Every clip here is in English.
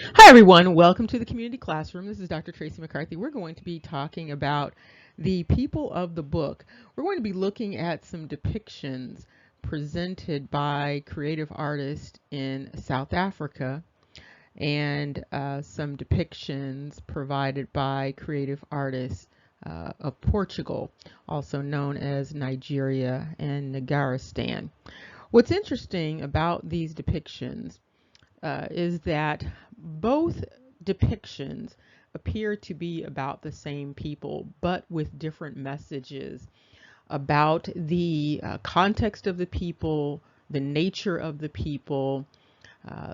Hi, everyone. Welcome to the community classroom. This is Dr. Tracy McCarthy. We're going to be talking about the people of the book. We're going to be looking at some depictions presented by creative artists in South Africa and some depictions provided by creative artists of Portugal, also known as Nigeria and Nagaristan. What's interesting about these depictions is that both depictions appear to be about the same people, but with different messages about the context of the people, the nature of the people,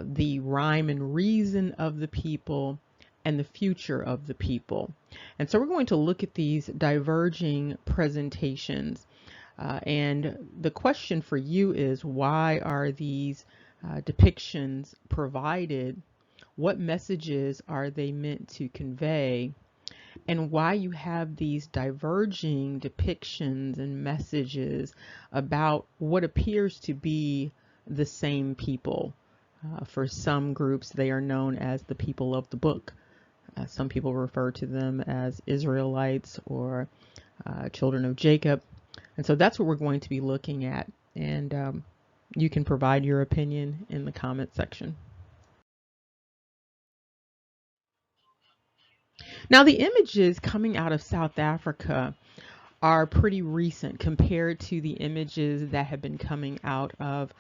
the rhyme and reason of the people, and the future of the people. And so we're going to look at these diverging presentations. And the question for you is, why are these depictions provided? What messages are they meant to convey? And why you have these diverging depictions and messages about what appears to be the same people. For some groups, they are known as the people of the book. Some people refer to them as Israelites or children of Jacob. And so that's what we're going to be looking at. And you can provide your opinion in the comment section. Now, the images coming out of South Africa are pretty recent compared to the images that have been coming out of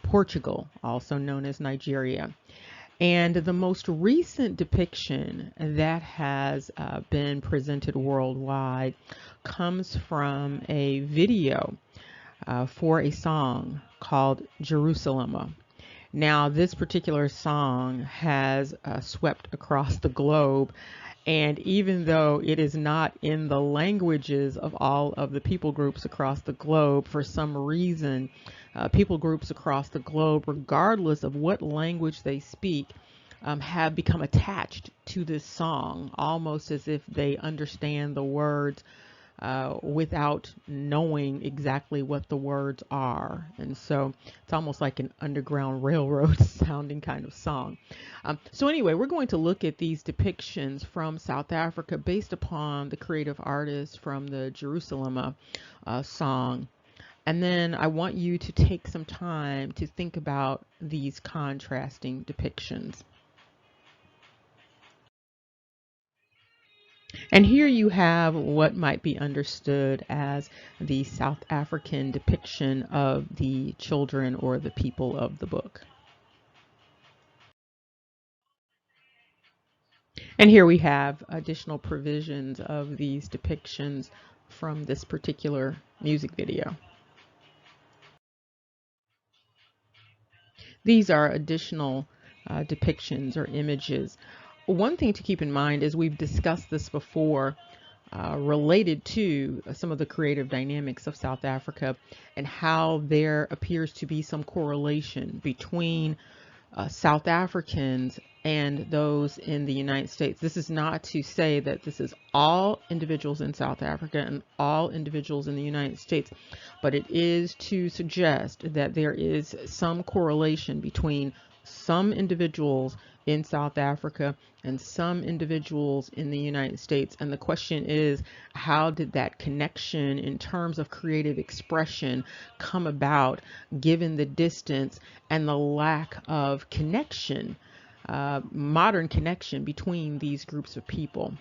Portugal, also known as Nigeria. And the most recent depiction that has been presented worldwide comes from a video for a song called Jerusalem. Now, this particular song has swept across the globe, and even though it is not in the languages of all of the people groups across the globe, for some reason, people groups across the globe, regardless of what language they speak, have become attached to this song, almost as if they understand the words without knowing exactly what the words are. And so it's almost like an Underground Railroad sounding kind of song. So anyway, we're going to look at these depictions from South Africa based upon the creative artists from the Jerusalem song. And then I want you to take some time to think about these contrasting depictions. And here you have what might be understood as the South African depiction of the children or the people of the book. And here we have additional provisions of these depictions from this particular music video. These are additional depictions or images. One thing to keep in mind is we've discussed this before related to some of the creative dynamics of South Africa and how there appears to be some correlation between South Africans and those in the United States. This is not to say that this is all individuals in South Africa and all individuals in the United States, but it is to suggest that there is some correlation between some individuals in South Africa and some individuals in the United States. And the question is, how did that connection in terms of creative expression come about given the distance and the lack of connection, modern connection between these groups of people?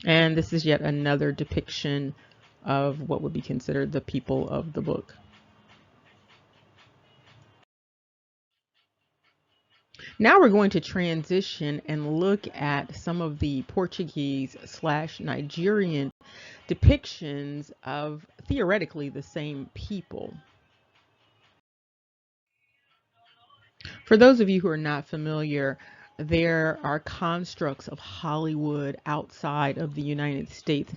And this is yet another depiction of what would be considered the people of the book. Now we're going to transition and look at some of the Portuguese/Nigerian depictions of theoretically the same people. For those of you who are not familiar, there are constructs of Hollywood outside of the United States,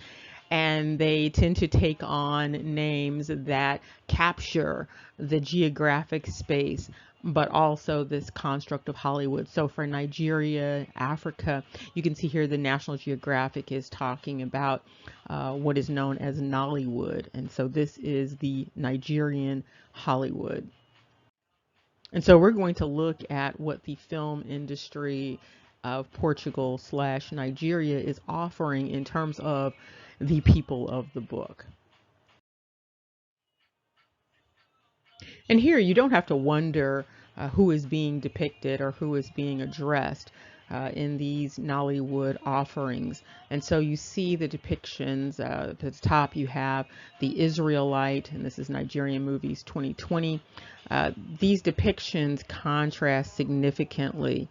and they tend to take on names that capture the geographic space, but also this construct of Hollywood. So for Nigeria, Africa, you can see here the National Geographic is talking about what is known as Nollywood. And so this is the Nigerian Hollywood. And so we're going to look at what the film industry of Portugal / Nigeria is offering in terms of the people of the book. And here you don't have to wonder who is being depicted or who is being addressed in these Nollywood offerings. And so you see the depictions. At the top you have the Israelite, and this is Nigerian Movies 2020. These depictions contrast significantly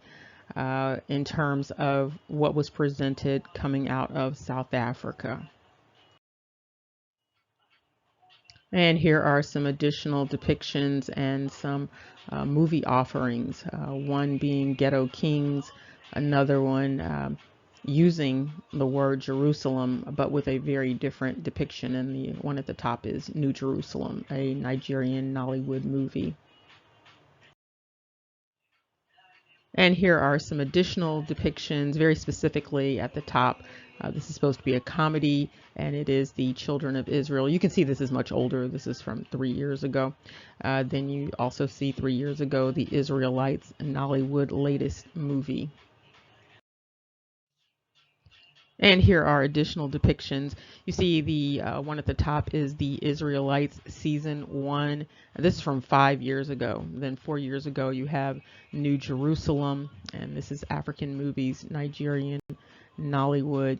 in terms of what was presented coming out of South Africa. And here are some additional depictions and some movie offerings, one being Ghetto Kings, another one using the word Jerusalem, but with a very different depiction. And the one at the top is New Jerusalem, a Nigerian Nollywood movie. And here are some additional depictions, very specifically at the top. This is supposed to be a comedy, and it is the Children of Israel. You can see this is much older. This is from 3 years ago. Then you also see 3 years ago the Israelites Nollywood latest movie. And here are additional depictions. You see the one at the top is the Israelites season 1. This is from 5 years ago. Then 4 years ago you have New Jerusalem, and this is African Movies, Nigerian Nollywood.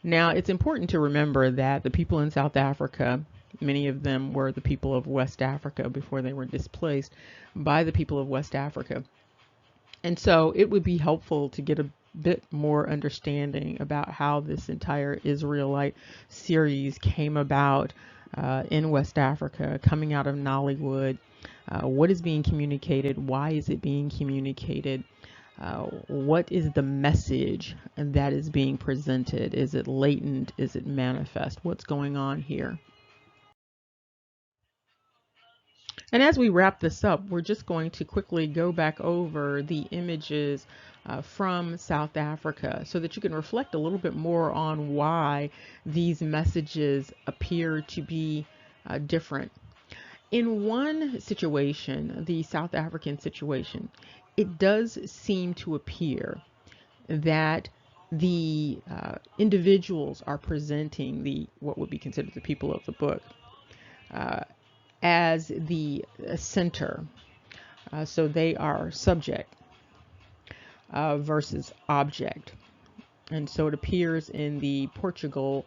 Now it's important to remember that the people in South Africa, many of them were the people of West Africa before they were displaced by the people of West Africa. And so it would be helpful to get a bit more understanding about how this entire Israelite series came about in West Africa, coming out of Nollywood. What is being communicated? Why is it being communicated? What is the message that is being presented? Is it latent? Is it manifest? What's going on here? And as we wrap this up, we're just going to quickly go back over the images from South Africa so that you can reflect a little bit more on why these messages appear to be different. In one situation, the South African situation, it does seem to appear that the individuals are presenting what would be considered the people of the book as the center. So they are subject versus object. And so it appears in the Portugal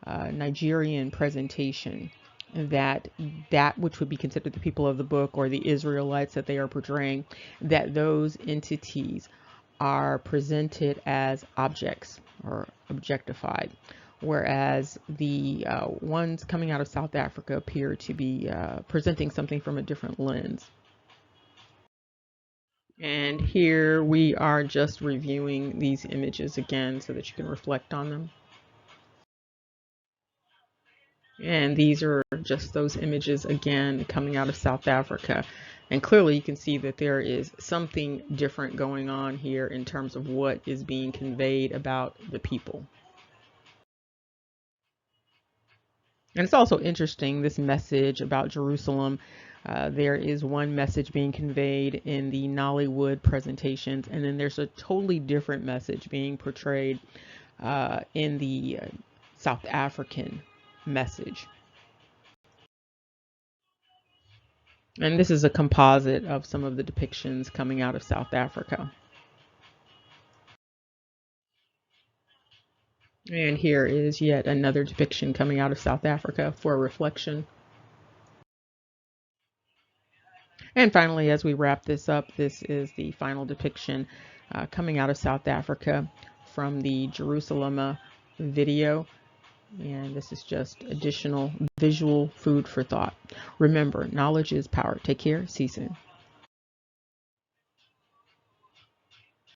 Nigerian presentation that which would be considered the people of the book, or the Israelites that they are portraying, that those entities are presented as objects or objectified, whereas the ones coming out of South Africa appear to be presenting something from a different lens. And here we are just reviewing these images again so that you can reflect on them. And these are just those images again coming out of South Africa. And clearly you can see that there is something different going on here in terms of what is being conveyed about the people. And it's also interesting, this message about Jerusalem. There is one message being conveyed in the Nollywood presentations, and then there's a totally different message being portrayed in the South African message. And this is a composite of some of the depictions coming out of South Africa. And here is yet another depiction coming out of South Africa for reflection. And finally, as we wrap this up, this is the final depiction coming out of South Africa from the Jerusalem video. And this is just additional visual food for thought. Remember, knowledge is power. Take care. See you soon.